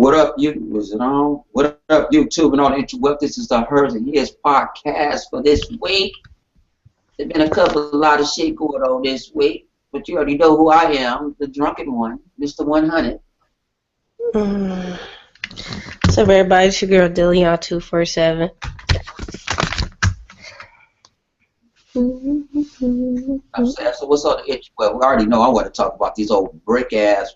What up, you? Was it on? What up, YouTube and all the interweb? This is the Hers and Years podcast for this week. There's been a lot of shit going on this week, but you already know who I am, the drunken one, Mr. 100. What's up, everybody? It's your girl dleon 247. I'm saying, so what's on the interweb? We already know I want to talk about these old brick ass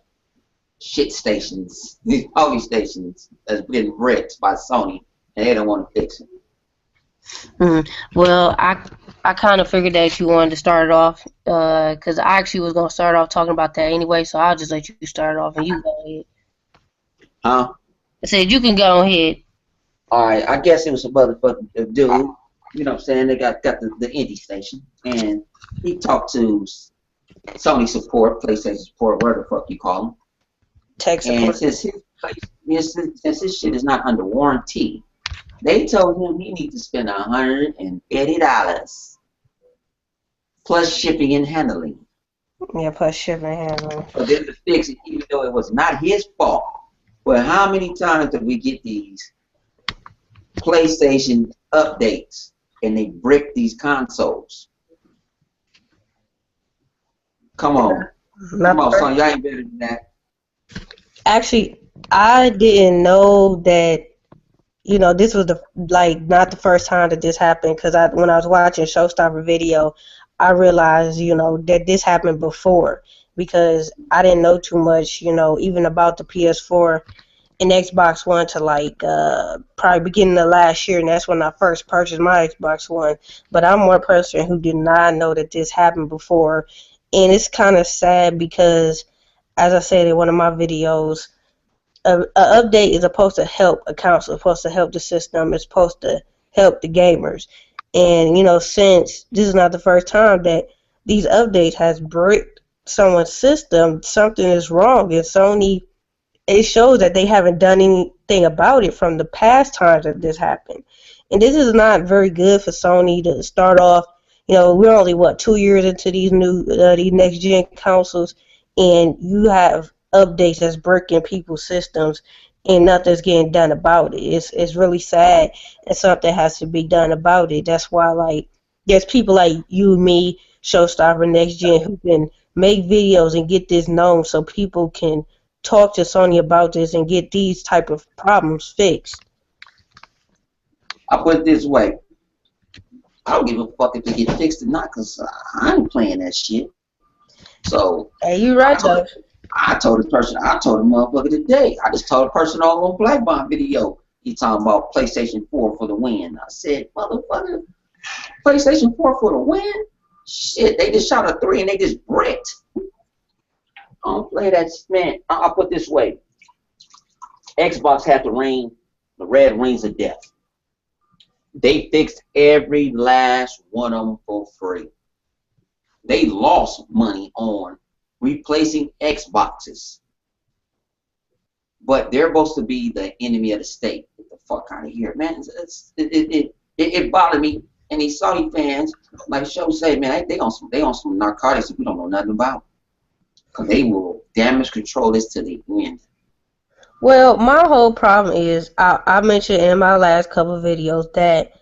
shit stations, these police stations that's getting bricked by Sony, and they don't want to fix it. Well, I kind of figured that you wanted to start it off because I actually was going to start off talking about that anyway, so I'll just let you start off and you go ahead. Huh? I said you can go ahead. Alright, I guess it was a motherfucking dude, you know what I'm saying? They got the indie station, and he talked to Sony support, PlayStation support, whatever the fuck you call them. Tech support. And since his shit is not under warranty, they told him he needs to spend $180 plus shipping and handling. Yeah, plus shipping and handling. For them to fix it, even though it was not his fault. But how many times did we get these PlayStation updates and they brick these consoles? Come on. Come on, son. Y'all ain't better than that. Actually, I didn't know that, this was not the first time that this happened, because when I was watching Showstopper video, I realized, that this happened before, because I didn't know too much, even about the PS4 and Xbox One to probably beginning of last year, and that's when I first purchased my Xbox One. But I'm one person who did not know that this happened before, and it's kind of sad because, as I said in one of my videos, an update is supposed to help a console, it's supposed to help the system, it's supposed to help the gamers. And, since this is not the first time that these updates has bricked someone's system, something is wrong. And Sony, it shows that they haven't done anything about it from the past times that this happened. And this is not very good for Sony to start off. We're only, 2 years into these these next-gen consoles, and you have updates that's breaking people's systems and nothing's getting done about it. It's really sad, and something has to be done about it. That's why, there's people like you, me, Showstopper, Next Gen, who can make videos and get this known so people can talk to Sony about this and get these type of problems fixed. I put it this way. I don't give a fuck if they get fixed or not, because I ain't playing that shit. So, hey, you right, though. I told the motherfucker today. I just told a person on Black Bomb video. He talking about PlayStation 4 for the win. I said, motherfucker, PlayStation 4 for the win? Shit, they just shot a 3 and they just bricked. Don't play that, man. I'll put it this way. Xbox had the red rings of death. They fixed every last one of them for free. They lost money on replacing Xboxes. But they're supposed to be the enemy of the state. Get the fuck out of here, man. It bothered me. And these Sony fans, like Show said, man, they on some narcotics that we don't know nothing about. Because they will damage control this to the end. Well, my whole problem is, I mentioned in my last couple of videos that,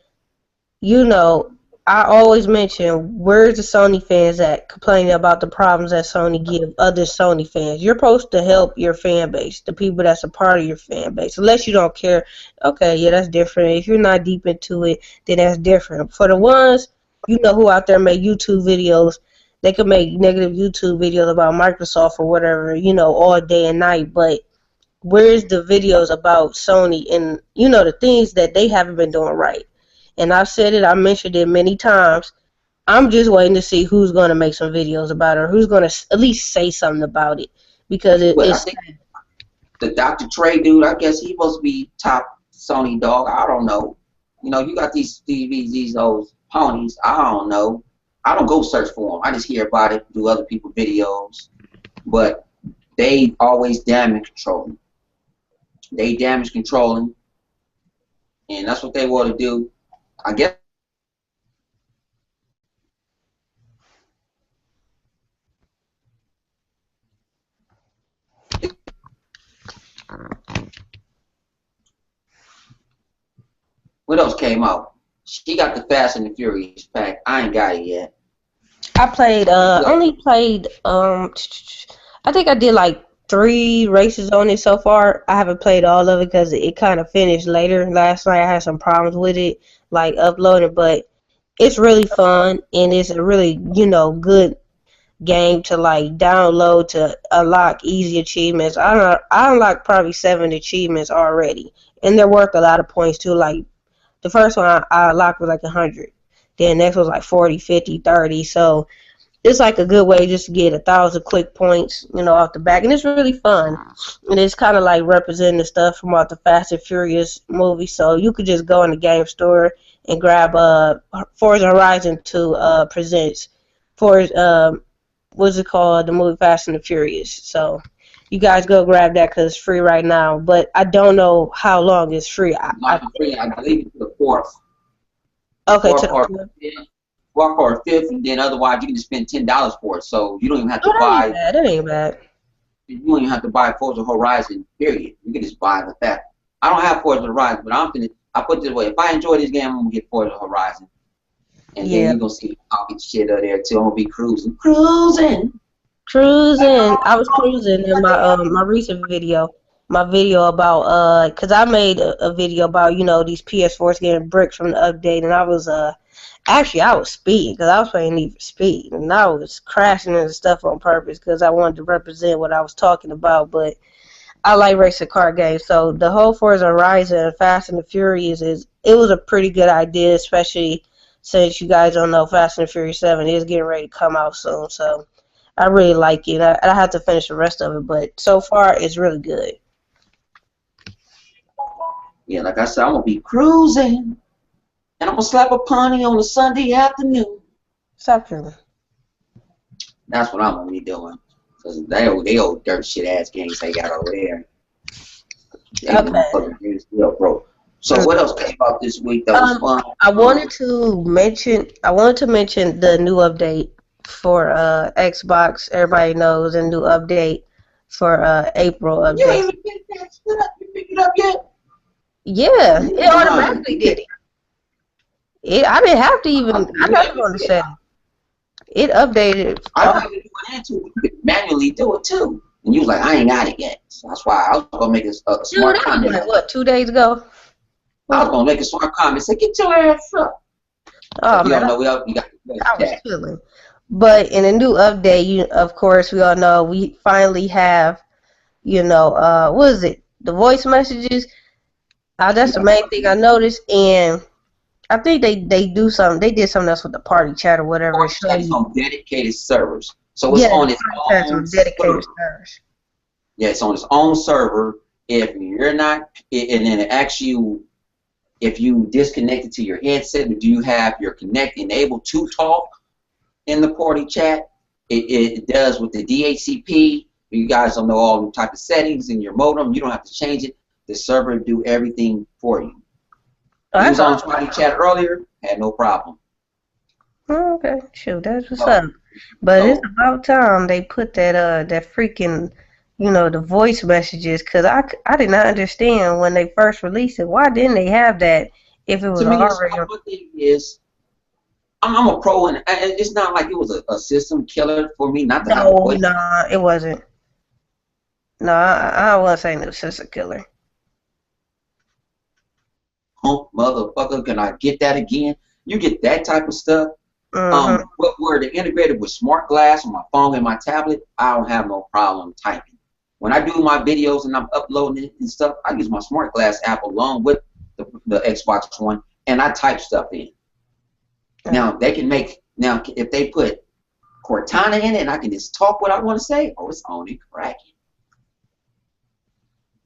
I always mention, where's the Sony fans at complaining about the problems that Sony give other Sony fans? You're supposed to help your fan base, the people that's a part of your fan base. Unless you don't care, okay, yeah, that's different. If you're not deep into it, then that's different. For the ones, who out there make YouTube videos, they could make negative YouTube videos about Microsoft or whatever, all day and night, but where's the videos about Sony and, the things that they haven't been doing right? And I've said it, I mentioned it many times. I'm just waiting to see who's going to make some videos about it, or who's going to at least say something about it. Because it's... The Dr. Trey dude, I guess he supposed to be top Sony dog. I don't know. You got these TVs, these old ponies. I don't know. I don't go search for them. I just hear about it, do other people's videos. But they always damage controlling. They damage controlling. And that's what they want to do. I guess What else came out? She got the Fast and the Furious pack. I ain't got it yet. I played only played I think I did like 3 races on it so far. I haven't played all of it because it kind of finished later last night. I had some problems with it, like uploading, but it's really fun and it's a really, good game to like download to unlock easy achievements. I unlocked probably 7 achievements already, and they're worth a lot of points too. Like the first one I unlocked was like 100. Then next was like 40, 50, 30. So it's like a good way just to get 1,000 quick points, off the back, and it's really fun. And it's kind of like representing the stuff from all the Fast and Furious movies. So you could just go in the game store and grab Forza Horizon 2 presents for what's it called, the movie Fast and the Furious. So you guys go grab that because it's free right now. But I don't know how long it's free. Not for free. I believe it's the fourth. Okay, to Fourth or the fifth. Fourth or fifth, and then otherwise you can just spend $10 for it. So you don't even have to that buy. ain't bad. That ain't bad. You don't even have to buy Forza Horizon. Period. You can just buy with that. I don't have Forza Horizon, but I put it this way: if I enjoy this game, I'm gonna get Forza Horizon, and then you're gonna see me talking shit out there too. I'm gonna be cruising. I was cruising in my recent video. My video about cause I made a video about these PS4s getting bricked from the update, and I was actually I was speeding because I was playing Need for Speed, and I was crashing into stuff on purpose because I wanted to represent what I was talking about. But I like racing car games, so the whole Forza Horizon and Fast and the Furious it was a pretty good idea, especially since you guys don't know Fast and the Furious 7 is getting ready to come out soon. So I really like it. I have to finish the rest of it, but so far it's really good. Yeah, like I said, I'm gonna be cruising, and I'm gonna slap a pony on a Sunday afternoon. Stop drilling. That's what I'm gonna be doing. Cause they old dirt shit ass games they got over there. They fucking games still broke. So what else came out this week that was fun? I wanted to mention the new update for Xbox. Everybody knows a new update for April update. You ain't even picked it up yet? Yeah, it automatically did it. I didn't have to even. I got it on the setting. It updated. I don't have to do it too. You could manually do it too. And you was like, I ain't got it yet. So that's why I was gonna make a smart comment. Like, what, 2 days ago? I was gonna make a smart comment. Say, get your ass up. Oh So man, you got I was chilling. But in a new update, of course, we all know we finally have, what is it? The voice messages. That's the main thing I noticed, and I think they did something else with the party chat or whatever. It's on dedicated servers, so it's on its own dedicated servers. Yeah, it's on its own server. If you're not, and then it asks you if you disconnected to your headset, or do you have your Connect enabled to talk in the party chat? It does with the DHCP. You guys don't know all the type of settings in your modem. You don't have to change it. The server do everything for you. I was on party chat earlier. Had no problem. Oh, okay, shoot, that's what's up. But it's about time they put that freaking, the voice messages, because I did not understand when they first released it. Why didn't they have that if it was already? The thing is, I'm a pro, and it's not like it was a system killer for me not to have a voice. No, it wasn't. No, I wasn't saying it was system killer. Oh, motherfucker, can I get that again? You get that type of stuff. Where they integrated with smart glass on my phone and my tablet, I don't have no problem typing. When I do my videos and I'm uploading it and stuff, I use my smart glass app along with the Xbox One, and I type stuff in. Now they can if they put Cortana in it and I can just talk what I want to say, it's on and cracking.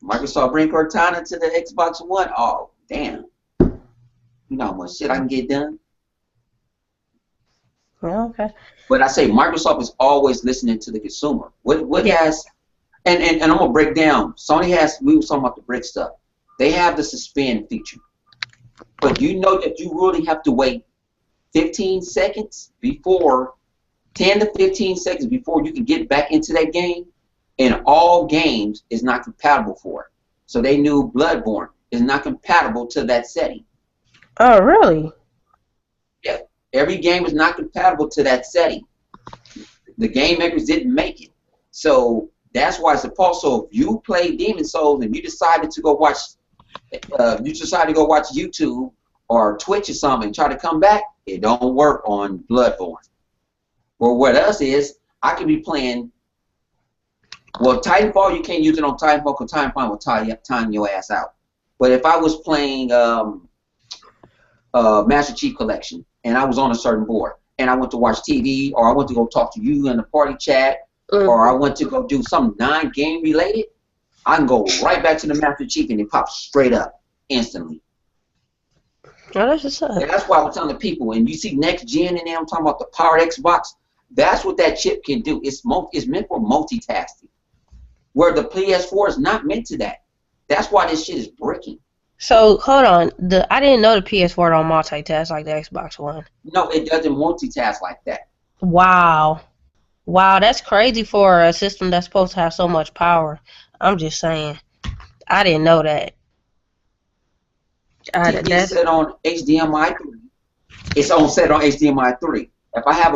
Microsoft bring Cortana to the Xbox One, damn. You know how much shit I can get done? Okay. But I say Microsoft is always listening to the consumer. What has, and I'm gonna break down. Sony has. We were talking about the brick stuff. They have the suspend feature, but you know that you really have to wait 15 seconds before, 10 to 15 seconds before you can get back into that game, and all games is not compatible for it. So they knew Bloodborne is not compatible to that setting. Oh, really? Yeah, every game is not compatible to that setting. The game makers didn't make it, so that's why it's supposed. So if you play Demon Souls and you decided to go watch, YouTube or Twitch or something and try to come back, it don't work on Bloodborne. Or what else is, I could be playing. Well, Titanfall, you can't use it on Titanfall because Titanfall will time your ass out. But if I was playing Master Chief Collection and I was on a certain board and I went to watch TV or I went to go talk to you in the party chat or I went to go do something non-game related, I can go right back to the Master Chief and it pops straight up instantly. Oh, that's what's up. And that's why I'm telling people, when you see next gen and I'm talking about the powered Xbox, that's what that chip can do. It's meant for multitasking. Where the PS4 is not meant to that. That's why this shit is breaking. So hold on, I didn't know the PS4 don't multitask like the Xbox One. No, it doesn't multitask like that. Wow, that's crazy for a system that's supposed to have so much power. I'm just saying, I didn't know that. TV set on HDMI 3. It's on set on HDMI 3. If I have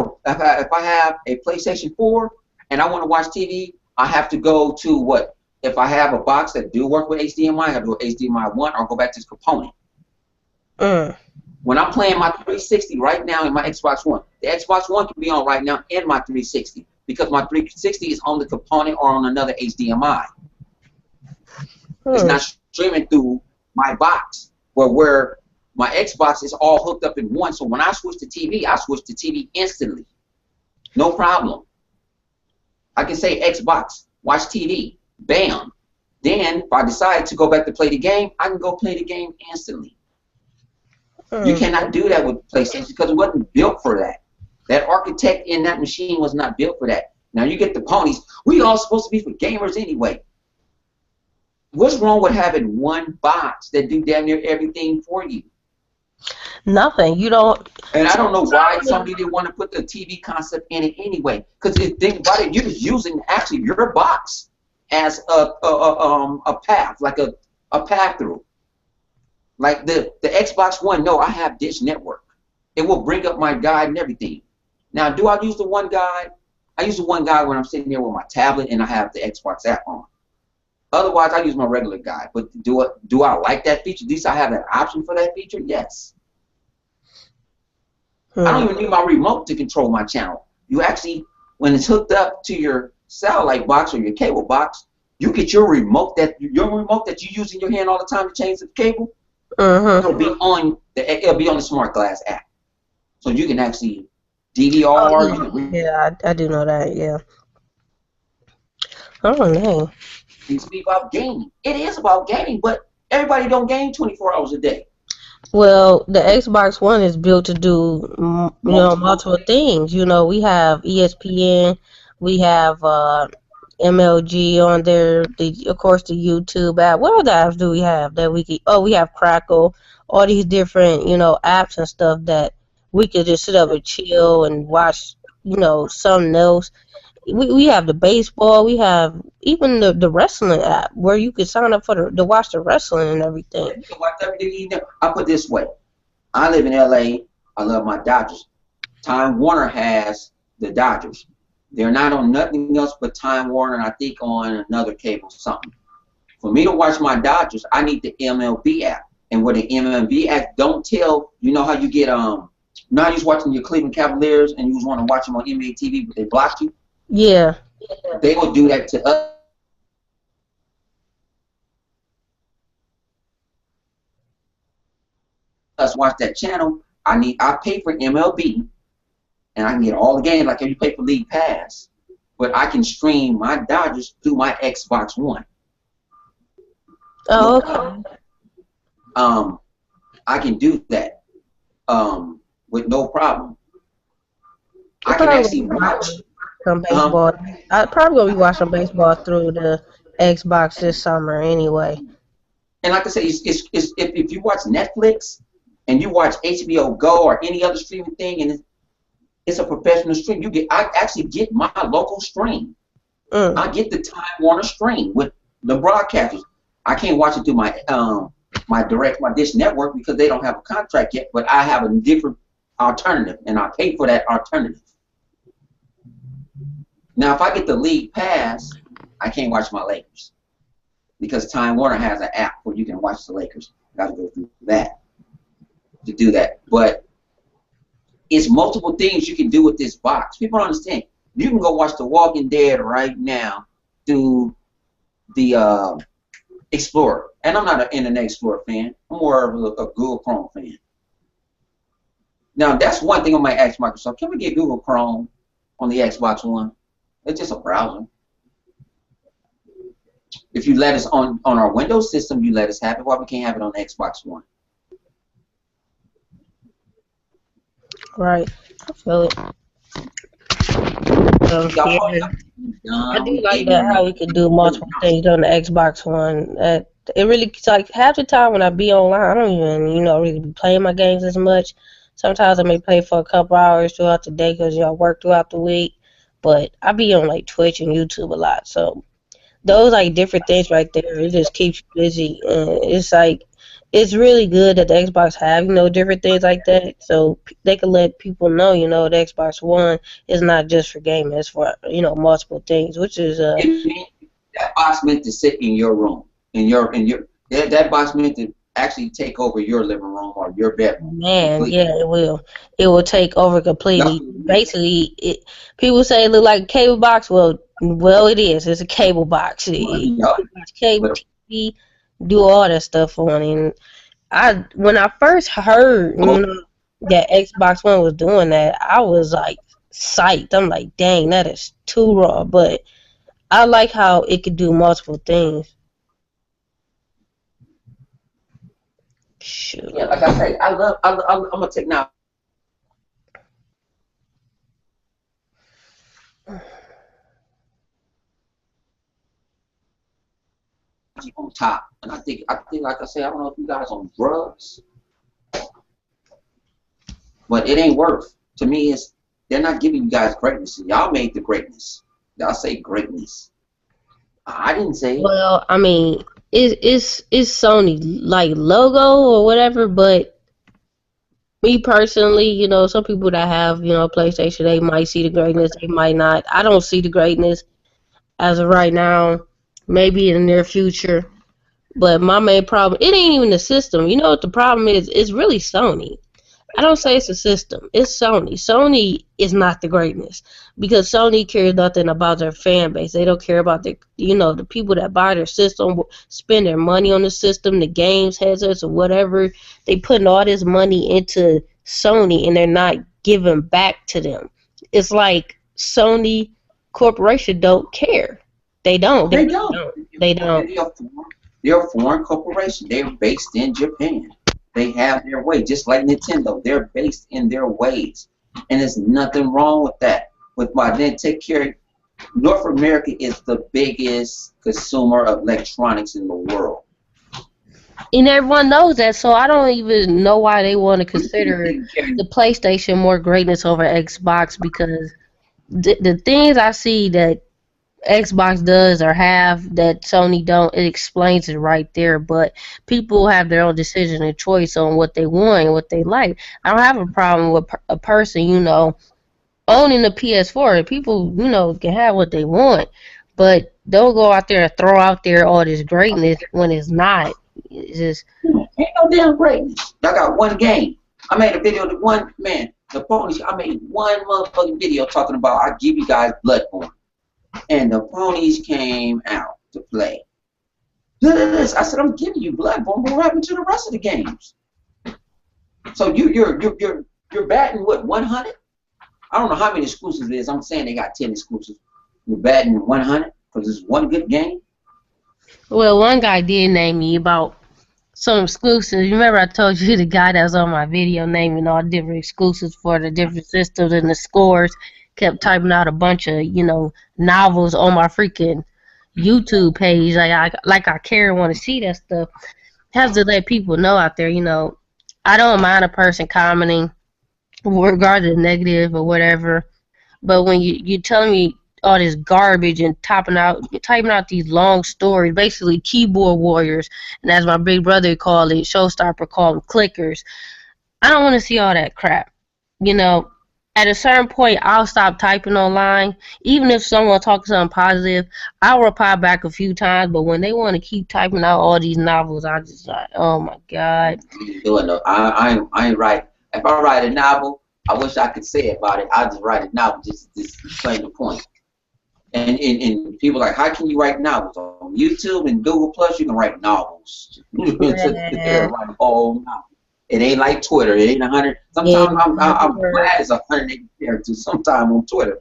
a PlayStation 4 and I want to watch TV, I have to go to what? If I have a box that do work with HDMI, I have to do HDMI 1 or go back to this component. When I'm playing my 360 right now in my Xbox One, the Xbox One can be on right now in my 360 because my 360 is on the component or on another HDMI. It's not streaming through my box where my Xbox is all hooked up in one. So when I switch to TV, I switch to TV instantly. No problem. I can say Xbox, watch TV, bam. Then if I decide to go back to play the game, I can go play the game instantly. You cannot do that with PlayStation because it wasn't built for that. That architect in that machine was not built for that. Now you get the ponies. We all supposed to be for gamers anyway. What's wrong with having one box that do damn near everything for you? Nothing. You don't. And I don't know why somebody didn't want to put the TV concept in it anyway. Because think about it, you're just using actually your box as a path, like a path through. Like the Xbox One, no, I have Dish Network. It will bring up my guide and everything. Now, do I use the one guide? I use the one guide when I'm sitting there with my tablet and I have the Xbox app on. Otherwise, I use my regular guide. But do I like that feature? At least I have an option for that feature? Yes. I don't even need my remote to control my channel. You actually, when it's hooked up to your satellite box or your cable box, you get your remote that you use in your hand all the time to change the cable. It'll be on the Smart Glass app, so you can actually DVR. Yeah, I do know that. Yeah. I don't know. It's about gaming. It is about gaming, but everybody don't game 24 hours a day. Well, the Xbox One is built to do multiple things. You know, we have ESPN, we have MLG on there. Of course, the YouTube app. What other apps do we have that we can? Oh, we have Crackle. All these different apps and stuff that we could just sit up and chill and watch. Something else. We have the baseball. We have even the wrestling app where you could sign up to watch the wrestling and everything. You can watch everything. I put it this way. I live in LA. I love my Dodgers. Time Warner has the Dodgers. They're not on nothing else but Time Warner, and I think on another cable something. For me to watch my Dodgers, I need the MLB app. And what the MLB app don't tell, you know how you get now you're watching your Cleveland Cavaliers and you want to watch them on NBA TV, but they block you. Yeah. They will do that to us. Watch that channel. I pay for MLB, and I can get all the games like if you pay for League Pass. But I can stream my Dodgers through my Xbox One. Oh, okay. I can do that with no problem. I can actually watch some baseball. I'm probably gonna be watching baseball through the Xbox this summer anyway. And like I say, if you watch Netflix and you watch HBO Go or any other streaming thing, and it's a professional stream, I actually get my local stream. I get the Time Warner stream with the broadcasters. I can't watch it through my my Dish Network because they don't have a contract yet, but I have a different alternative, and I pay for that alternative. Now, if I get the league pass, I can't watch my Lakers because Time Warner has an app where you can watch the Lakers. I got to go through that to do that. But it's multiple things you can do with this box. People don't understand. You can go watch The Walking Dead right now through the Explorer. And I'm not an Internet Explorer fan. I'm more of a Google Chrome fan. Now, that's one thing I might ask Microsoft. Can we get Google Chrome on the Xbox One? It's just a browser. If you let us on our Windows system, you let us have it. Why we can't have it on the Xbox One? Right. I feel it. Yeah. I do like that how we could do multiple things on the Xbox One. It really, like, half the time when I be online, I don't even, really be playing my games as much. Sometimes I may play for a couple hours throughout the day because, I work throughout the week. But I be on, like, Twitch and YouTube a lot. So those, like, different things right there, it just keeps you busy. And it's, like, it's really good that the Xbox have, different things like that. So they can let people know, the Xbox One is not just for gaming. It's for, multiple things, which is... that box meant to sit in your room. That box meant to actually take over your living room or your bedroom. Man, completely. yeah, it will. It will take over completely. Basically, people say it look like a cable box. Well, it is. It's a cable box. You watch cable TV, do all that stuff on it. And when I first heard, that Xbox One was doing that, I was like psyched. I'm like, dang, that is too raw. But I like how it could do multiple things. Shoot. Yeah, like I say, I'm a technology on top, and I think, like I say, I don't know if you guys on drugs, but it ain't worth. To me, they're not giving you guys greatness. Y'all made the greatness. Y'all say greatness. I didn't say it. Well, I mean, it's Sony like logo or whatever, but me personally, some people that have, PlayStation, they might see the greatness, they might not. I don't see the greatness as of right now. Maybe in the near future. But my main problem, it ain't even the system. You know what the problem is? It's really Sony. I don't say it's a system. It's Sony. Sony is not the greatness because Sony cares nothing about their fan base. They don't care about the people that buy their system, spend their money on the system, the games, headsets, or whatever. They putting all this money into Sony and they're not giving back to them. It's like Sony Corporation don't care. They don't. They don't. They're a foreign corporation. They're based in Japan. They have their way, just like Nintendo. They're based in their ways, and there's nothing wrong with that. With why then take care. North America is the biggest consumer of electronics in the world, and everyone knows that. So I don't even know why they want to consider the PlayStation more greatness over Xbox because the things I see that Xbox does or have that Sony don't, it explains it right there. But people have their own decision and choice on what they want and what they like. I don't have a problem with a person, owning a PS4. People, can have what they want, but don't go out there and throw out there all this greatness when it's not. It's just ain't no damn greatness. I got one game. I made a video to one man. The ponies. I made one motherfucking video talking about I give you guys Bloodborne. And the ponies came out to play. I said, I'm giving you Bloodborne, but what happened to the rest of the games? So you're batting what, 100? I don't know how many exclusives it is. I'm saying they got 10 exclusives. You're batting 100 because it's one good game. Well, one guy did name me about some exclusives. You remember I told you the guy that was on my video naming all different exclusives for the different systems and the scores. Kept typing out a bunch of, novels on my freaking YouTube page. Like I care and want to see that stuff. Have to let people know out there, I don't mind a person commenting regarding the negative or whatever. But when you tell me, all this garbage and typing out these long stories, basically keyboard warriors, and as my big brother called it, Showstopper called them clickers. I don't want to see all that crap. You know, at a certain point, I'll stop typing online. Even if someone talks something positive, I'll reply back a few times. But when they want to keep typing out all these novels, I just like, oh my god. Doing no, I ain't write. If I write a novel, I wish I could say about it. I just write a novel, just explain the point. And people are like, how can you write novels on YouTube and Google Plus? You can write novels. You can write a whole novel. It ain't like Twitter. It ain't 100. Sometimes I'm glad it's 180 characters. Sometimes on Twitter,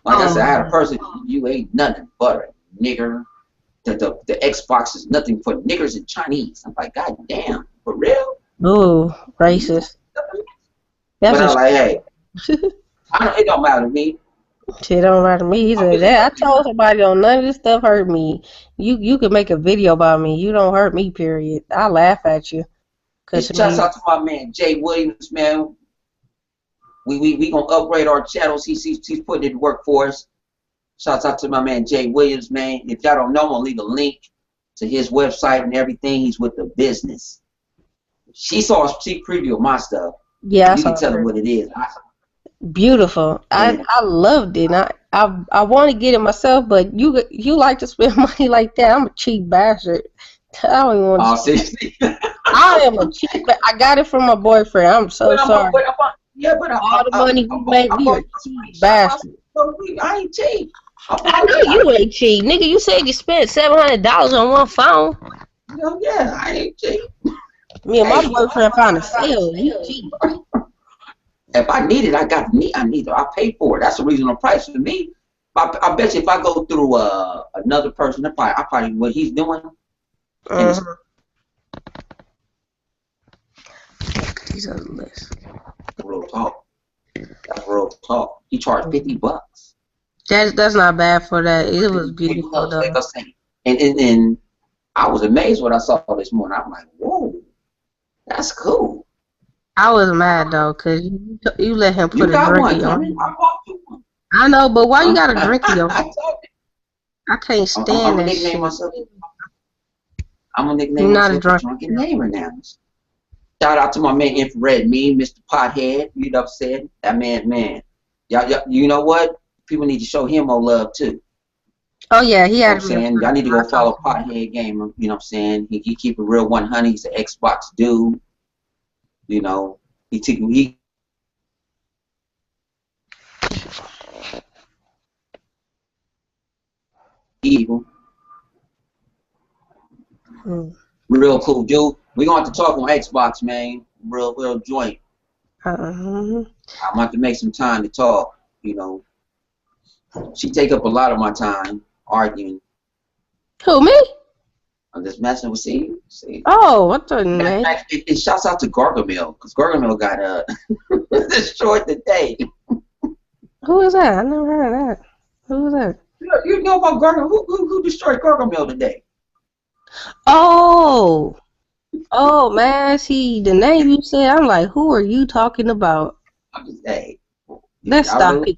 like I said, I had a person. You ain't nothing but a nigger. The Xbox is nothing for niggers and Chinese. I'm like, God damn, for real? Ooh, racist. But I'm like, hey, it don't matter to me. Shit don't matter to me either. I told somebody on none of this stuff hurt me. You could make a video about me. You don't hurt me, period. I laugh at you. Shouts out to my man Jay Williams, man. We gonna upgrade our channels. He's putting it to work for us. Shouts out to my man Jay Williams, man. If y'all don't know, I'm gonna leave a link to his website and everything. He's with the business. She saw a sneak preview of my stuff. Yeah, you can tell her what it is. Beautiful. Yeah. I loved it. I want to get it myself, but you like to spend money like that. I'm a cheap bastard. I don't even want to. Seriously? I am a cheap. I got it from my boyfriend. I'm so sorry. But all the money we make, we are cheap bastards. I ain't cheap. I know you ain't cheap, nigga. You said you spent $700 on one phone. Yeah, I ain't cheap. Me and my boyfriend found a sale. You cheap. If I need it, I need it. I pay for it. That's a reasonable price for me. I bet you if I go through another person, I probably what he's doing. These are the list. Real talk. That's real talk. He charged $50. That's not bad for that. It was beautiful though. And I was amazed what I saw this morning. I'm like, whoa, that's cool. I was mad though, cause you let him put a drink on. I bought you one. I know, but why you got a drink in your? I can't stand that shit. I'm gonna nickname myself a drunken neighbor now. Shout out to my man Infrared Me, Mr. Pothead. You know what I'm saying? That man. Y'all, you know what? People need to show him more love too. Oh yeah, he had. Y'all need to go follow Pothead Game. You know what I'm saying? He keep it real 100. He's an Xbox dude. You know, he evil. Real cool dude. We're gonna have to talk on Xbox, man. Real joint. I'm gonna have to make some time to talk. You know, she take up a lot of my time arguing. Who, me? I'm just messing with you. See. Oh, what the name? It shouts out to Gargamel because Gargamel got destroyed today. Who is that? I never heard of that. Who is that? You know about Gargamel? Who destroyed Gargamel today? Oh, man. See the name you said. I'm like, who are you talking about? I'm just saying. Let's stop it.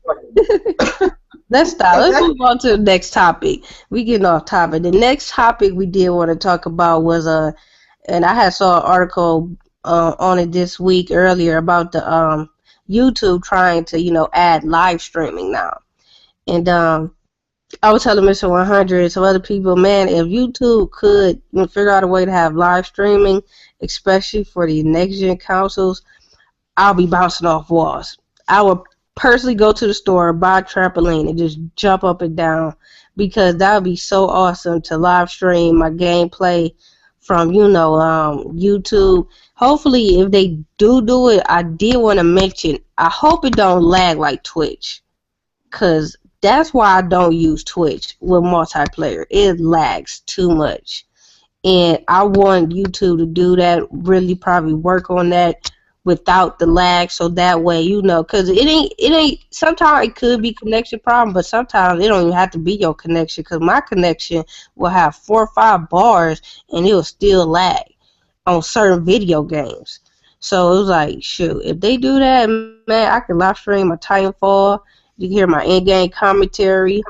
Let's stop. Let's move on to the next topic. We getting off topic. The next topic we did want to talk about was and I had saw an article on it this week earlier about the YouTube trying to add live streaming now, and I was telling Mr. 100 and some other people, man, if YouTube could figure out a way to have live streaming, especially for the next gen consoles, I'll be bouncing off walls. I would personally go to the store, buy a trampoline, and just jump up and down because that would be so awesome to live stream my gameplay from YouTube. Hopefully, if they do it, I did want to mention, I hope it don't lag like Twitch, because that's why I don't use Twitch with multiplayer. It lags too much. And I want YouTube to do that, really probably work on that without the lag, so that way, because it ain't, sometimes it could be connection problem, but sometimes it don't even have to be your connection, because my connection will have 4 or 5 bars, and it will still lag on certain video games. So it was like, shoot, if they do that, man, I can live stream my Titanfall, You can hear my in-game commentary,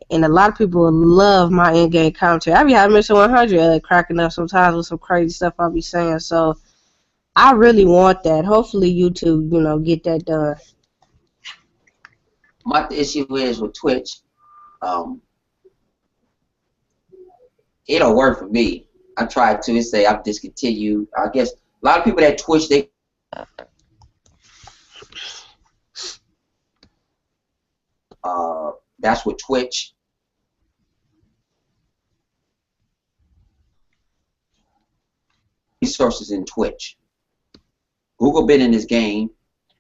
and a lot of people love my in-game commentary. I be having Mission 100 cracking up sometimes with some crazy stuff I'll be saying. So I really want that. Hopefully YouTube, get that done. My issue is with Twitch, um, it don't work for me. I tried to say I've discontinued. I guess a lot of people that Twitch, that's what Twitch. Resources in Twitch. Google been in this game,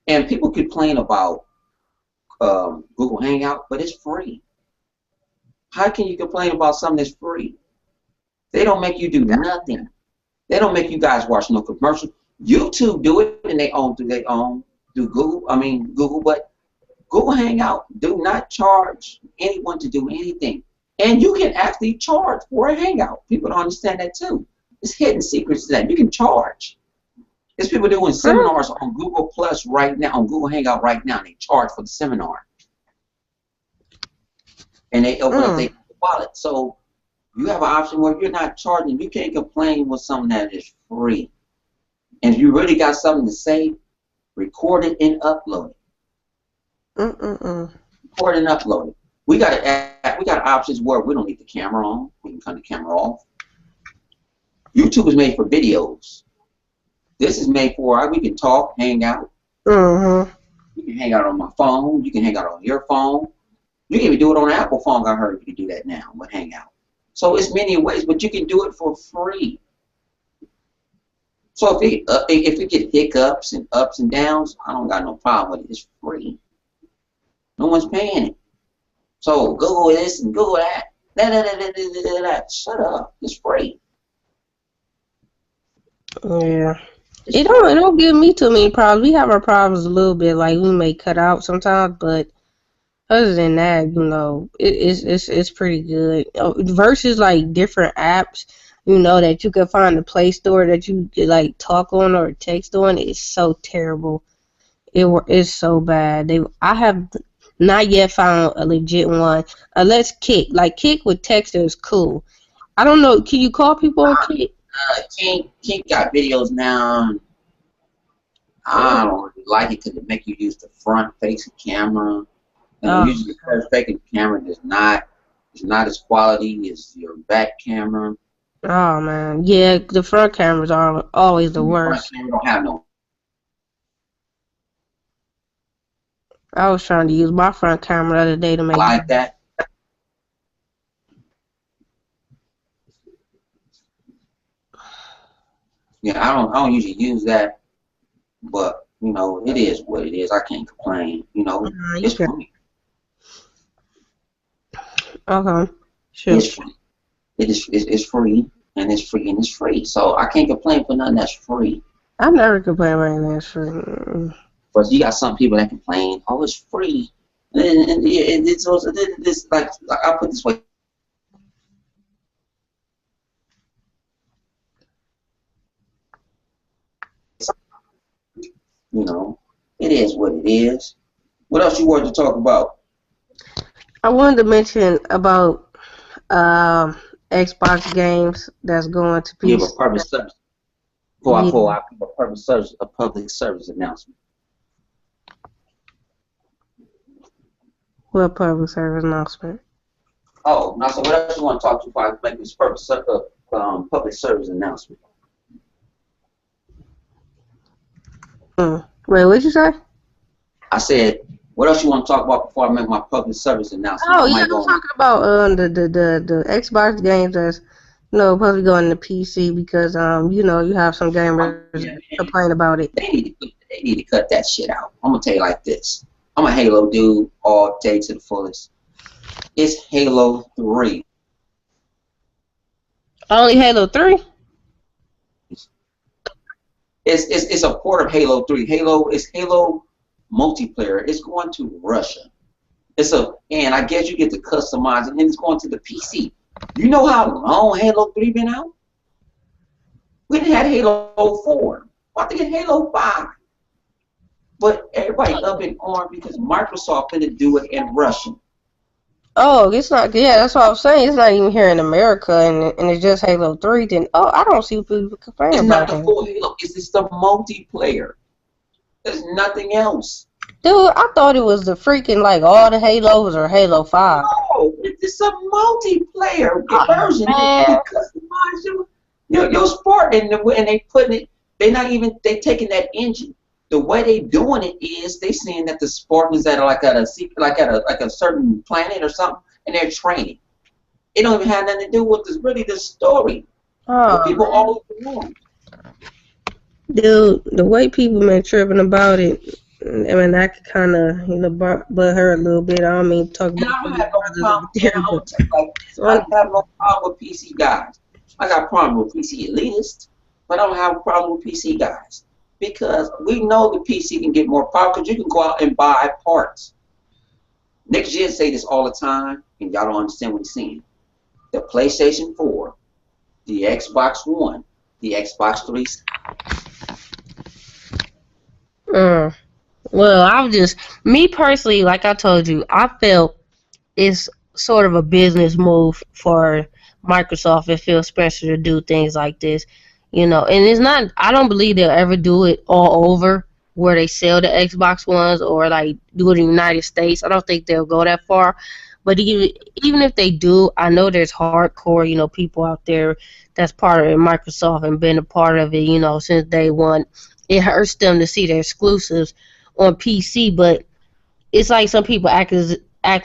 and people complain about Google Hangout, but it's free. How can you complain about something that's free? They don't make you do nothing. They don't make you guys watch no commercials. YouTube do it, and they own do Google, but Google Hangout do not charge anyone to do anything, and you can actually charge for a Hangout. People don't understand that too. It's hidden secrets to that. You can charge. There's people doing seminars on Google Plus right now, on Google Hangout right now, and they charge for the seminar. And they open up their wallet. So you have an option where you're not charging. You can't complain with something that is free. And if you really got something to say, record it and upload it. Record and upload it. We got options where we don't need the camera on. We can turn the camera off. YouTube is made for videos. This is made for we can talk, hang out. You can hang out on my phone. You can hang out on your phone. You can even do it on an Apple phone. I heard you can do that now with Hangout. So it's many ways, but you can do it for free. So if it get hiccups and ups and downs, I don't got no problem with it. It's free. No one's paying it. So Google this and Google that. Shut up. It's free. Yeah. It don't give me too many problems. We have our problems a little bit, like we may cut out sometimes, but other than that, it's pretty good. Versus like different apps, that you can find the Play Store that you could like talk on or text on. It's so terrible. It's so bad. I have not yet found a legit one, unless Kick. Like Kick with text is cool. I don't know. Can you call people on Kick? Kink got videos now. I don't really like it because it make you use the front-facing camera. And usually the front-facing camera is not as quality as your back camera. Oh man, yeah, the front cameras are always the worst. Front camera don't have no. I was trying to use my front camera the other day to make like that. Yeah, I don't usually use that, but it is what it is. I can't complain. It's free. Okay, sure. It's free. It's free, and it's free, and it's free. So I can't complain for nothing that's free. I never complain about anything that's free. But you got some people that complain, oh, it's free, and it's also this like I'll put it this way. It is what it is. What else you wanted to talk about? I wanted to mention about Xbox games that's going to PC. Give a public service. A public service announcement. What public service announcement? Oh, now so what else you want to talk to before I make this public service announcement? Wait, what'd you say? I said, what else you want to talk about before I make my public service announcement? Oh, yeah, I'm talking about the Xbox games that's supposed to be going to PC because you have some gamers complain about it. They need to cut that shit out. I'm gonna tell you like this. I'm a Halo dude all day to the fullest. It's Halo 3. Only Halo 3? It's a port of Halo 3. It's Halo multiplayer. It's going to Russia. And I guess you get to customize it, and it's going to the PC. You know how long Halo 3 been out? We had Halo 4. About to get Halo 5. But everybody up in arms because Microsoft finna do it in Russian. Oh, it's not. Yeah, that's what I was saying. It's not even here in America, and it's just Halo 3. Then, oh, I don't see what people complaining It's not about the then. full Halo. It's just the multiplayer. There's nothing else. Dude, I thought it was the freaking like all the Halos or Halo 5. No, it's a multiplayer Oh, version. You man. can customize your sport, and they putting it. They not even they taking that engine. The way they doing it is they saying that the Spartans that are like a certain planet or something, and they're training. It don't even have nothing to do with this really the story. But Oh, people all over the world. dude, the way people been tripping about it, I mean, I could kind of, butt her a little bit. I don't mean to talk And about I don't my have no brothers problem. over And there, I'm gonna but tell you like this: I one, don't have no problem with PC guys. I got a problem with PC elitists, but I don't have a problem with PC guys because we know the PC can get more power because you can go out and buy parts. Nick Jid say this all the time, and y'all don't understand what he's saying. The PlayStation 4, the Xbox One, the Xbox 3. mm. Well, I'm just, me personally, like I told you, I felt it's sort of a business move for Microsoft and Phil Spencer to do things like this, And it's not. I don't believe they'll ever do it all over where they sell the Xbox Ones or like do it in the United States. I don't think they'll go that far. But even if they do, I know there's hardcore, people out there that's part of Microsoft and been a part of it, since day one. It hurts them to see their exclusives on PC, but it's like some people act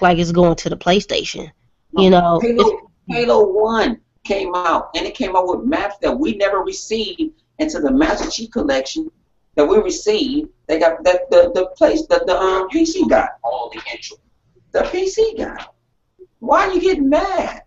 like it's going to the PlayStation. You No, know, it's Halo 1 came out, and it came out with maps that we never received into the Master Chief Collection that we received. They got that the PC got all the intro. The PC got. Why are you getting mad?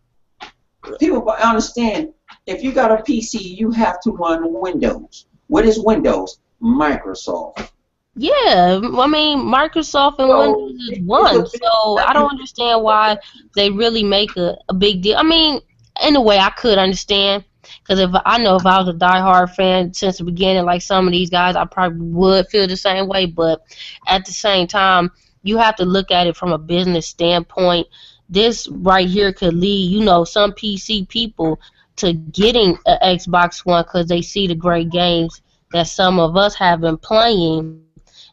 People understand if you got a PC, you have to run Windows. What is Windows? Microsoft. yeah. I mean, Microsoft and So Windows is it's a one, bit so I don't understand why they really make a big deal. I mean, in a way, I could understand because if I was a diehard fan since the beginning, like some of these guys, I probably would feel the same way. But at the same time, you have to look at it from a business standpoint. This right here could lead, some PC people to getting an Xbox One because they see the great games that some of us have been playing,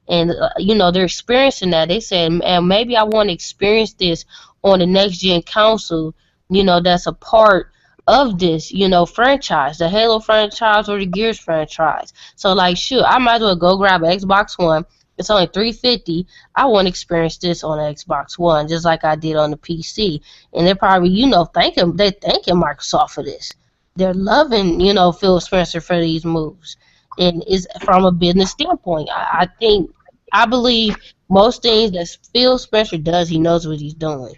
and they're experiencing that. They said, man, maybe I want to experience this on the next gen console, that's a part of this, franchise, the Halo franchise or the Gears franchise. So like, shoot, I might as well go grab an Xbox One. It's only $350. I want to experience this on the Xbox One, just like I did on the PC. And they're probably, they're thanking Microsoft for this. They're loving, Phil Spencer for these moves. And is from a business standpoint. I believe most things that Phil Spencer does, he knows what he's doing.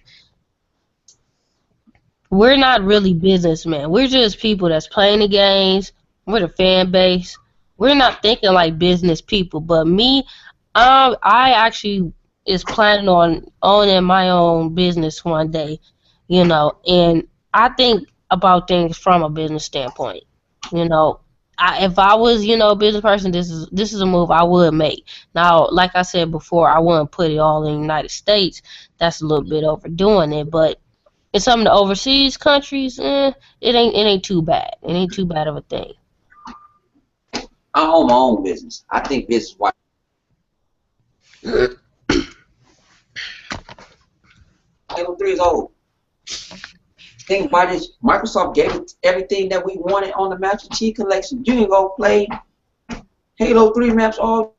We're not really businessmen. We're just people that's playing the games. We're the fan base. We're not thinking like business people. But me, I actually is planning on owning my own business one day, and I think about things from a business standpoint. You know, if I was, a business person, this is a move I would make. Now, like I said before, I wouldn't put it all in the United States. That's a little bit overdoing it, but in some of the overseas countries, it ain't too bad. It ain't too bad of a thing. I own my own business. I think business wise. Halo 3 is old. Think about this. Microsoft gave us everything that we wanted on the Master Chief Collection. You can go play Halo 3 maps all.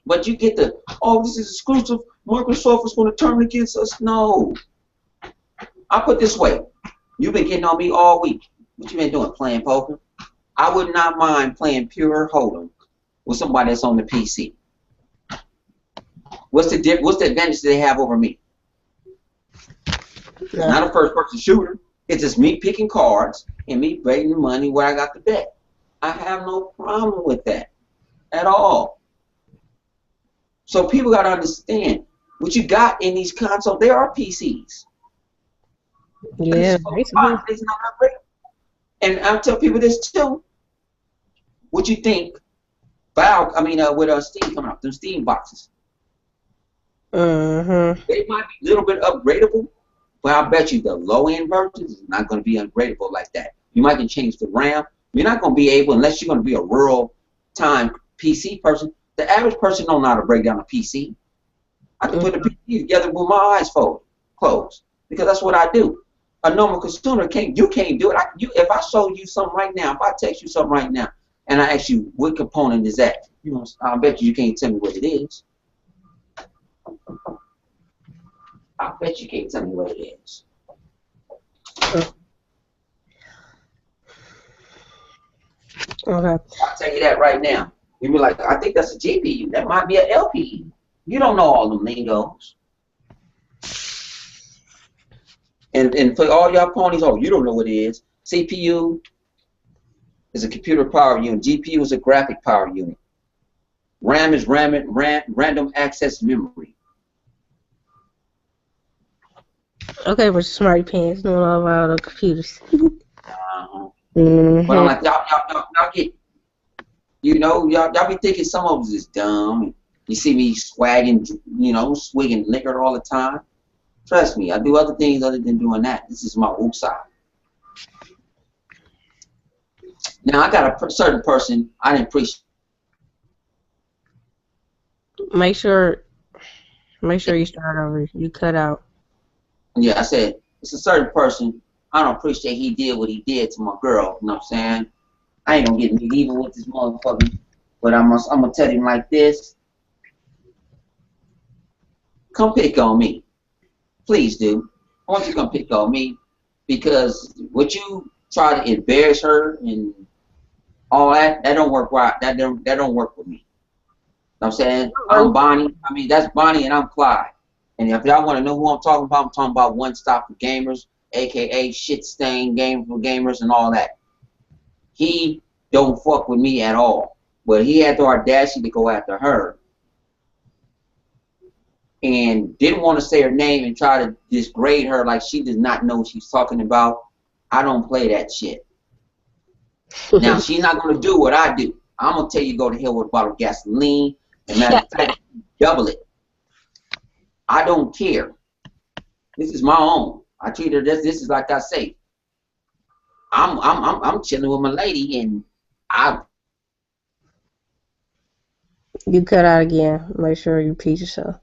But you get this is exclusive. Microsoft is going to turn against us. No. I'll put it this way. You've been getting on me all week. What you been doing? Playing poker? I would not mind playing pure hold'em with somebody that's on the PC. What's the advantage they have over me? It's Yeah. not a first-person shooter. It's just me picking cards and me betting money where I got to bet. I have no problem with that at all. So people got to understand what you got in these consoles. They are PCs. But it's Yeah, supposed to basically. it's not unbreakable. And I'll tell people this too. What you think? With Steam coming out, them Steam boxes, Mm-hmm. they might be a little bit upgradable, but I bet you the low end versions is not going to be upgradable like that. You might can change the RAM. You're not going to be able, unless you're going to be a rural time PC person. The average person don't know how to break down a PC. I can put a PC together with my eyes closed, because that's what I do. A normal consumer you can't do it. If I show you something right now, if I text you something right now, and I ask you what component is that, I bet you can't tell me what it is. I bet you can't tell me what it is. Okay. I'll tell you that right now. You be like, I think that's a GPU. That might be an LPU. You don't know all them lingos. And for all y'all ponies, you don't know what it is. CPU is a computer power unit. GPU is a graphic power unit. RAM is random access memory. Okay, we're smart pants knowing all about the computers. But I'm Mm-hmm. like, y'all get, y'all be thinking some of us is dumb. You see me swagging, swigging liquor all the time. Trust me, I do other things other than doing that. This is my oops side. Now I got a certain person I didn't appreciate. Make sure you start over. You cut out. Yeah, I said it's a certain person I don't appreciate. He did what he did to my girl. You know what I'm saying? I ain't gonna get medieval with this motherfucker, but I'm gonna tell him like this. Come pick on me. Please do. I want you to come pick on me, because what you try to embarrass her and all that don't work right. That don't work with me. You know what I'm saying? I'm Bonnie. That's Bonnie and I'm Clyde. And if y'all want to know who I'm talking about One Stop for Gamers, aka Shit Stain Game for Gamers and all that. He don't fuck with me at all. But he had the audacity to go after her and didn't want to say her name and try to disgrade her like she does not know what she's talking about. I don't play that shit. Now, she's not going to do what I do. I'm going to tell you to go to hell with a bottle of gasoline. And matter of fact, double it. I don't care. This is my own. I treat her this is like I say. I'm chilling with my lady, and You cut out again. Make sure you repeat yourself.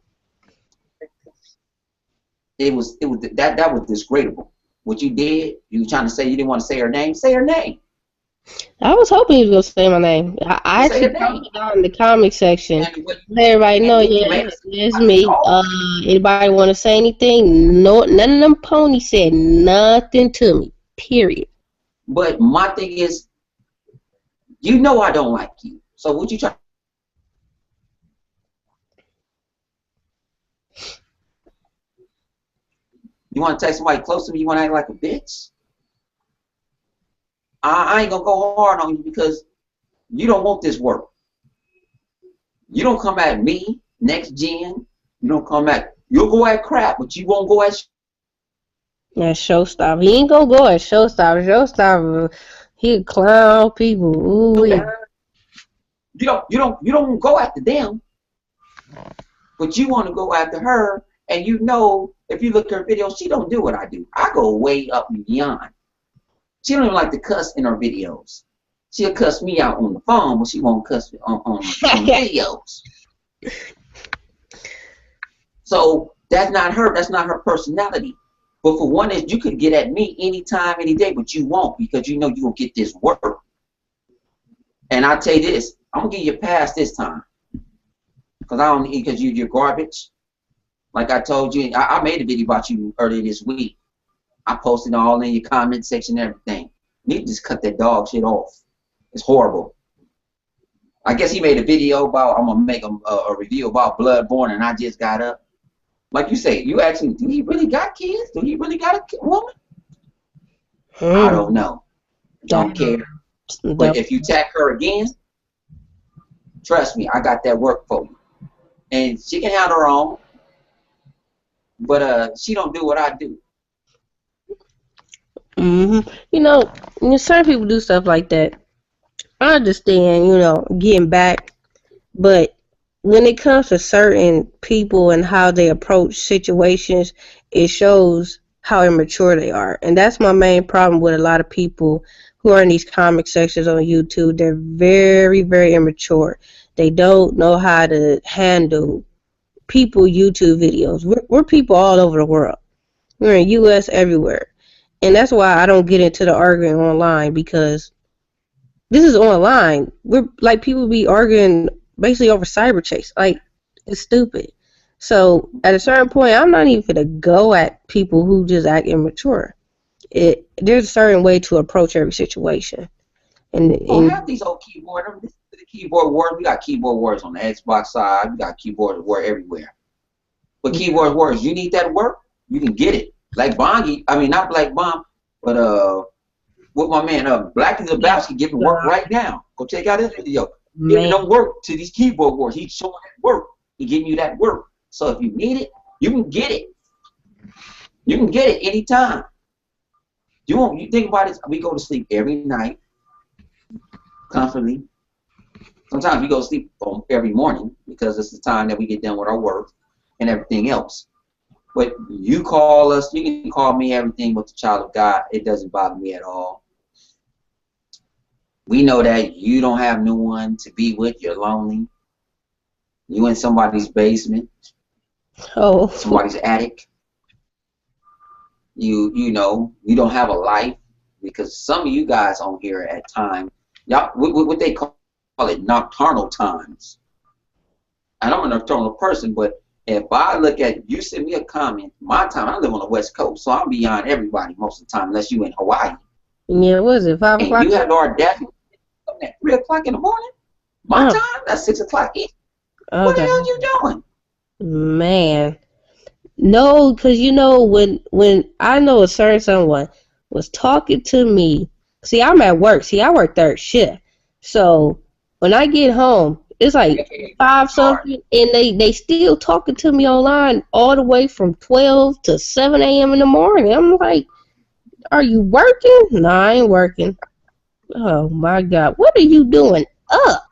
it was that was disgradable. What you did, you were trying to say you didn't want to say her name. Say her name. I was hoping you was gonna say my name. I Say her actually name. posted out in the comment section. And what, Let everybody know, and you yeah, made it's I me. called. Anybody want to say anything? No, none of them ponies said nothing to me. Period. But my thing is, you know I don't like you. So what you try? You want to take somebody close to me? You want to act like a bitch? I ain't gonna go hard on you because you don't want this work. You don't come at me, next gen. You don't come at. You'll go at crap, but you won't go at. Yeah, showstopper. He ain't gonna go at showstopper. Showstopper, he clown people. Ooh, You don't go after them, but you want to go after her. And if you look at her videos, she don't do what I do. I go way up and beyond. She don't even like to cuss in her videos. She'll cuss me out on the phone, but she won't cuss on videos. So that's not her. That's not her personality. But for one, is you could get at me anytime, any day, but you won't, because you know you will get this work. And I'll tell you this, I'm gonna give you a pass this time, because you're garbage. Like I told you, I made a video about you earlier this week. I posted all in your comment section and everything. You need to just cut that dog shit off. It's horrible. I guess he made a video about, I'm gonna make a review about Bloodborne, and I just got up. Like you say, you ask me, do he really got kids? Do he really got a woman? I don't know. Don't care. But if you tag her again, trust me, I got that work for you. And she can handle her own, but she don't do what I do. Certain people do stuff like that. I understand, getting back, but when it comes to certain people and how they approach situations, it shows how immature they are. And that's my main problem with a lot of people who are in these comic sections on YouTube. They're very, very immature. They don't know how to handle people YouTube videos. We're people all over the world. We're in US everywhere. And that's why I don't get into the arguing online, because this is online. We're like, people be arguing basically over cyber chase. Like, it's stupid. So at a certain point, I'm not even gonna go at people who just act immature. There's a certain way to approach every situation. Oh, And have these old keyboard. Listen to the keyboard wars. We got keyboard wars on the Xbox side. We got keyboard war everywhere. But keyboard wars, you need that work, you can get it. Like Bongi, I mean not Black Bomb, but with my man Black Zabowski giving work right now. Go check out his video. Giving them work to these keyboard wars. He's showing that work. He giving you that work. So if you need it, you can get it. You can get it anytime. You think about it, we go to sleep every night comfortably. Sometimes we go to sleep every morning because it's the time that we get done with our work and everything else. But you call us, you can call me everything but the child of God. It doesn't bother me at all. We know that you don't have no one to be with. You're lonely. You in somebody's basement, somebody's attic. You know you don't have a life, because some of you guys on here at times, y'all what they call it nocturnal times. And I'm a nocturnal person, but if I look at you, send me a comment. My time, I live on the West Coast, so I'm beyond everybody most of the time, unless you in Hawaii. Yeah, what is it, 5 o'clock? And you have our death at 3 o'clock in the morning. My time, that's 6 o'clock east. Okay. What the hell are you doing? Man. No, because when I know a certain someone was talking to me. See, I'm at work. See, I work third shift. So when I get home, it's like 5 something, and they still talking to me online all the way from 12 to 7 a.m. in the morning. I'm like, are you working? No, I ain't working. Oh my God, what are you doing up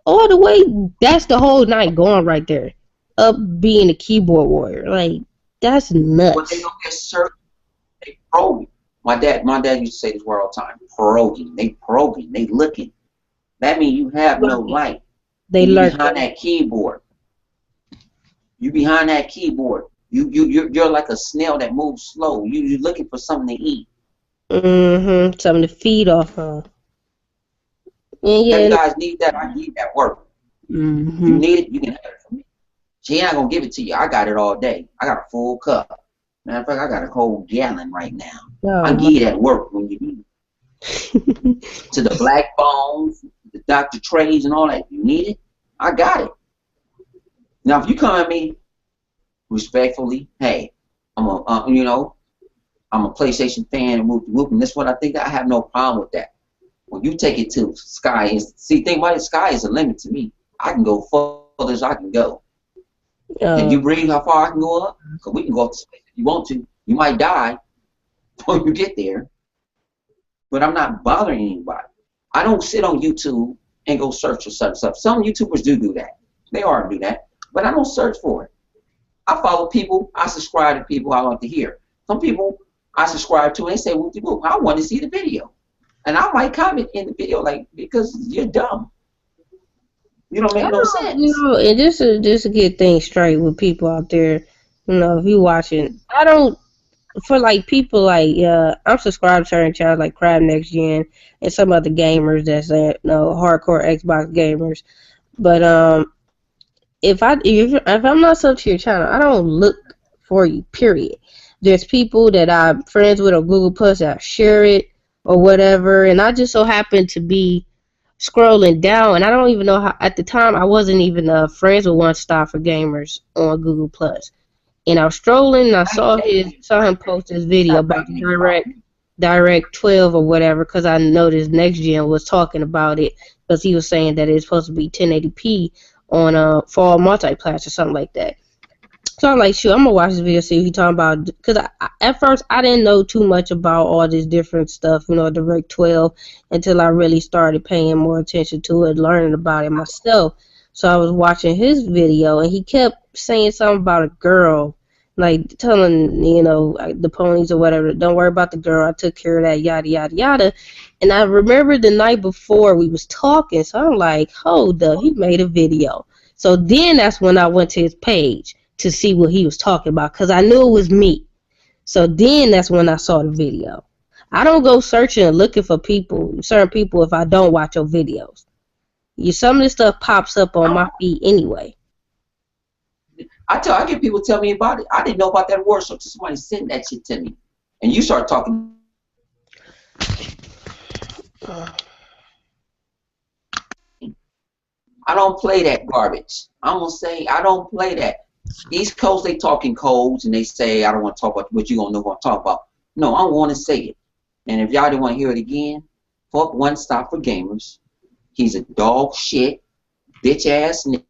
all the way? That's the whole night going right there, up being a keyboard warrior. Like, that's nuts. But they don't get certain. They probing. My dad used to say this word all the time. Probing. They probing. They looking. That means you have no light. They learn behind that keyboard. You behind that keyboard. You're like a snail that moves slow. You're looking for something to eat. Something to feed off of. Yeah. You guys need that. I need that work. You need it. You can have it from me. She ain't gonna give it to you. I got it all day. I got a full cup. Matter of fact, I got a whole gallon right now. Oh, I give you that work when you need it. To the Black Bones, the Dr. Treys, and all that. You need it. I got it. Now, if you come at me respectfully, hey, I'm a PlayStation fan and whoop, and this is what I think. I have no problem with that. When you take it to sky, and see, think about it, sky is a limit to me. I can go further as I can go. Can you breathe how far I can go up? Because we can go up to space if you want to. You might die when you get there. But I'm not bothering anybody. I don't sit on YouTube and go search for such stuff. Some YouTubers do that. They already do that. But I don't search for it. I follow people. I subscribe to people I want to hear. Some people I subscribe to and they say, whoop-de-whoop, I want to see the video. And I might comment in the video, like, because you're dumb. You don't make no sense. And just to get things straight with people out there, if you watching, I don't, for like people like, I'm subscribed to certain channels like Crab Next Gen and some other gamers that's hardcore Xbox gamers. But if I'm not sub to your channel, I don't look for you. Period. There's people that I'm friends with on Google Plus that share it or whatever, and I just so happen to be scrolling down, and I don't even know how. At the time, I wasn't even friends with One Star for Gamers on Google Plus, and I was strolling, and I saw him post this video about Direct 12 or whatever, because I noticed Next Gen was talking about it, because he was saying that it's supposed to be 1080p on fall multiplayer or something like that. So I'm like, shoot, I'm gonna watch this video, see what he talking about. Because at first I didn't know too much about all this different stuff, Direct 12, until I really started paying more attention to it, learning about it myself. So I was watching his video, and he kept saying something about a girl, like telling the ponies or whatever, don't worry about the girl, I took care of that, yada yada yada. And I remember the night before we was talking, so I'm like, hold up, he made a video. So then that's when I went to his page to see what he was talking about, because I knew it was me. So then that's when I saw the video. I don't go searching and looking for certain people, if I don't watch your videos. Some of this stuff pops up on my feed anyway. I get people tell me about it. I didn't know about that word, so somebody sent that shit to me, and you start talking. I don't play that garbage. I'm gonna say I don't play that. East Coast, they talking codes, and they say I don't want to talk about what you gonna know what I'm talking about. No, I want to say it. And if y'all don't want to hear it again, fuck One Stop for Gamers. He's a dog shit, bitch ass nigga.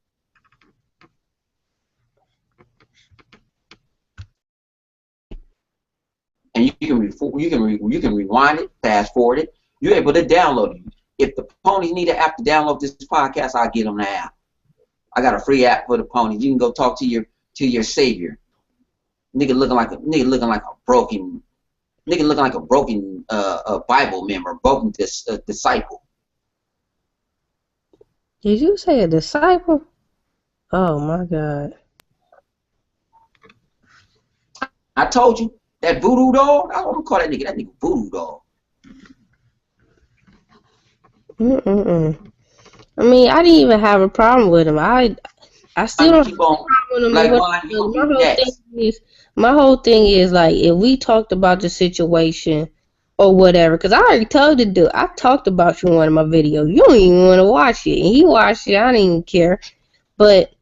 And you can rewind it, fast forward it. You're able to download it. If the ponies need an app to download this podcast, I'll get them the app. I got a free app for the ponies. You can go talk to your savior. Nigga looking like a broken Bible member, broken disciple. Did you say a disciple? Oh my God. I told you that voodoo dog. I don't call that nigga voodoo dog. I mean, I didn't even have a problem with him. I still don't have a problem with him. My whole thing is like, if we talked about the situation or whatever, because I already told the dude, I talked about you in one of my videos. You don't even want to watch it, and he watched it. I didn't even care, but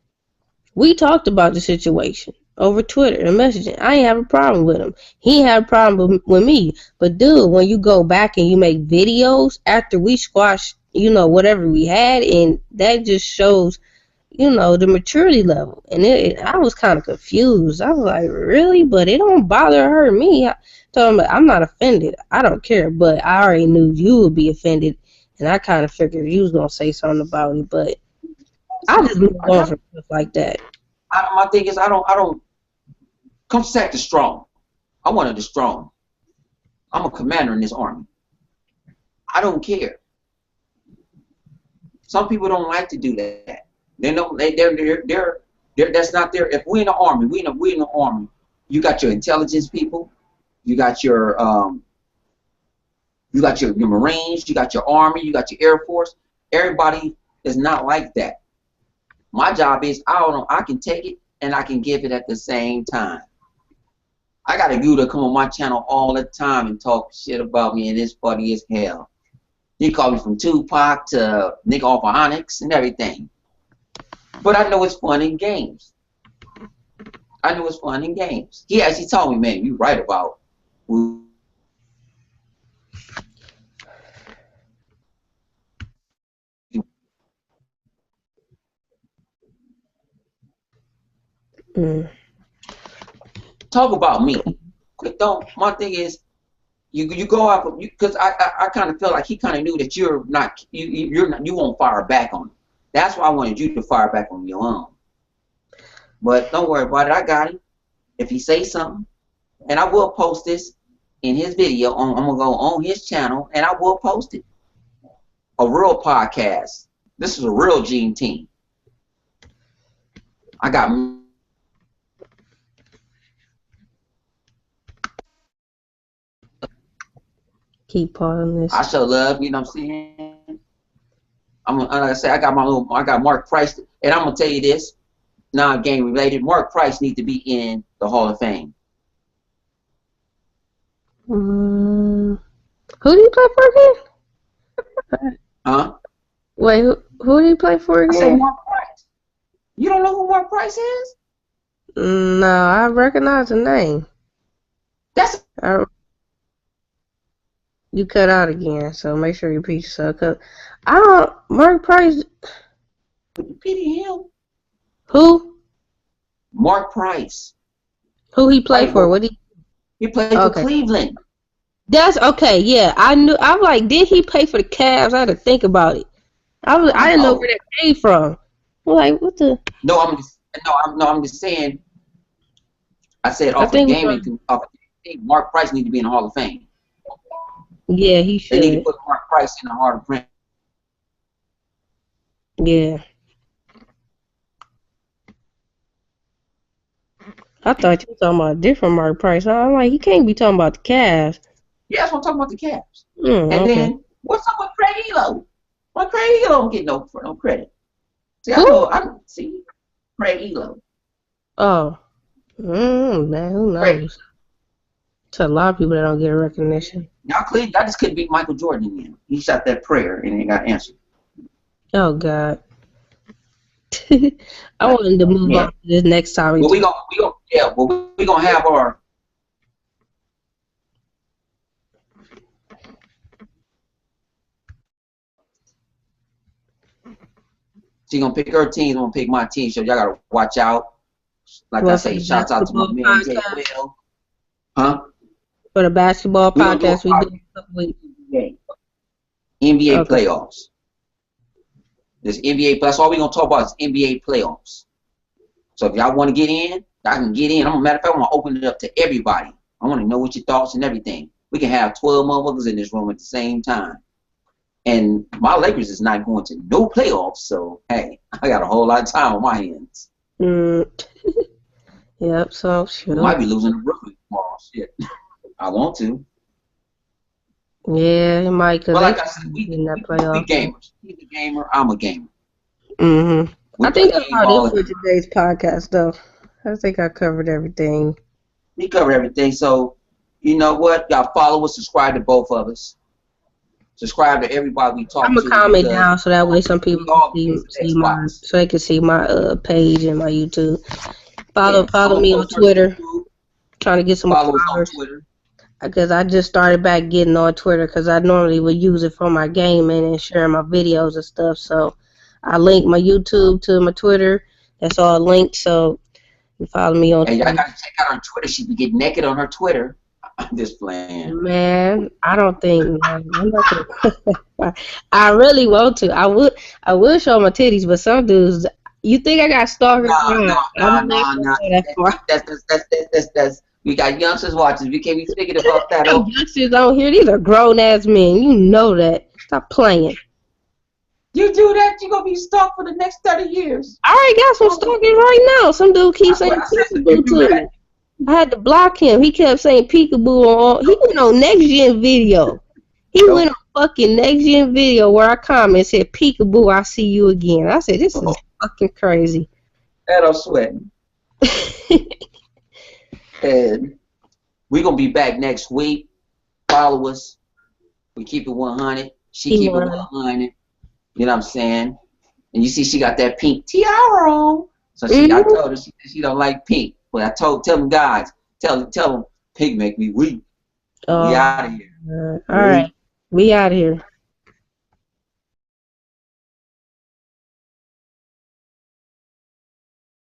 we talked about the situation over Twitter and messaging. I ain't have a problem with him. He ain't have a problem with me. But dude, when you go back and you make videos after we squashed, whatever we had, and that just shows, the maturity level. And I was kind of confused. I was like, really? But it don't bother her me. I told him, I'm not offended. I don't care. But I already knew you would be offended, and I kind of figured you was gonna say something about it. But I just move on from stuff like that. My thing is, I don't come sack the strong. I wanted the strong. I'm a commander in this army. I don't care. Some people don't like to do that. They're that's not their. If we're in the army, we're in the army. You got your intelligence people. You got your Marines. You got your Army. You got your Air Force. Everybody is not like that. My job is I can take it and I can give it at the same time. I got a dude that come on my channel all the time and talk shit about me, and it's funny as hell. He called me from Tupac to nigga off of Onyx and everything. But I know it's fun in games. He actually told me, man, you right about talk about me. Quick, don't. My thing is, you go off of, because I kind of feel like he kind of knew that you won't fire back on him. That's why I wanted you to fire back on your own. But don't worry about it. I got him. If he says something, and I will post this in his video. I'm gonna go on his channel and I will post it. A real podcast. This is a real Gene team. I got. Keep pausing this. I show love. You know what I'm saying? Like I say, I got Mark Price, and I'm gonna tell you this, non-game related. Mark Price needs to be in the Hall of Fame. Who do you play for again? Huh? Wait, who do you play for again? I said Mark Price. You don't know who Mark Price is? No, I recognize the name. You cut out again, so make sure you repeat yourself. Cause Mark Price. Pity him. Who? Mark Price. Who he played for? What he played for Cleveland. That's okay. Yeah, I knew. I'm like, did he play for the Cavs? I had to think about it. I didn't know where that came from. I'm like, what the? No, I'm just saying. I said off of gaming. Mark Price need to be in the Hall of Fame. Yeah, he should. They need to put Mark Price in the Hall of Fame. Yeah. I thought you were talking about a different Mark Price. I'm like, he can't be talking about the Cavs. Yeah, that's what I'm talking about, the Cavs. And then, what's up with Craig Elo? Well, Craig Elo don't get no credit. See, I see Craig Elo. Oh. Man, who knows? It's a lot of people that don't get recognition. Y'all just couldn't beat Michael Jordan in the end. He shot that prayer and it got answered. Oh, God. I wanted to move on to this next topic. Well, we gonna have our. She gonna pick her team. I'm gonna pick my team. So y'all gotta watch out. Like I say, shouts out to my man Jay Will. Huh? For the basketball podcast, we do a couple weeks. NBA playoffs. This NBA, that's all we're going to talk about is NBA playoffs. So if y'all want to get in, I can get in. Matter of fact, I want to open it up to everybody. I want to know what your thoughts and everything. We can have 12 motherfuckers in this room at the same time. And my Lakers is not going to no playoffs, so, hey, I got a whole lot of time on my hands. Yep, so sure. We might be losing to Brooklyn tomorrow. Shit. I want to. Yeah, it might. Cause like I said, we gamers. He's a gamer. I'm a gamer. I think that's about it for today's podcast, though. I think I covered everything. We covered everything. So, you know what? Y'all follow us. Subscribe to both of us. Subscribe to everybody we talk to. I'm gonna comment down so that way some people can see my, so they can see my page and my YouTube. Follow me on Twitter. Trying to get some followers followers. On Twitter. Because I just started back getting on Twitter because I normally would use it for my gaming and sharing my videos and stuff. So I linked my YouTube to my Twitter. That's all linked. So you follow me on Twitter. Twitter. I got to check out her Twitter. She can get naked on her Twitter. I'm just playing. Man, I don't think. Man, I'm not gonna, I really want to. I would show my titties, but some dudes. You think I got stalkers? No. That's. We got youngsters watching. We can't be speaking about that. Youngsters on here. These are grown ass men. You know that. Stop playing. You do that, you're gonna be stalked for the next 30 years. I already got some stalkers right now. Some dude keeps saying peekaboo to me. I had to block him. He kept saying peekaboo on. He went on Next Gen Video. He went on fucking Next Gen Video where I comment said peekaboo. I see you again. I said this is fucking crazy. And I'm sweating. And we're going to be back next week. Follow us. We keep it 100. She keep it 100. You know what I'm saying? And you see she got that pink tiara on. So I told her she don't like pink. But tell them guys, tell them pink make me weak. We out of here. All right. We out of here.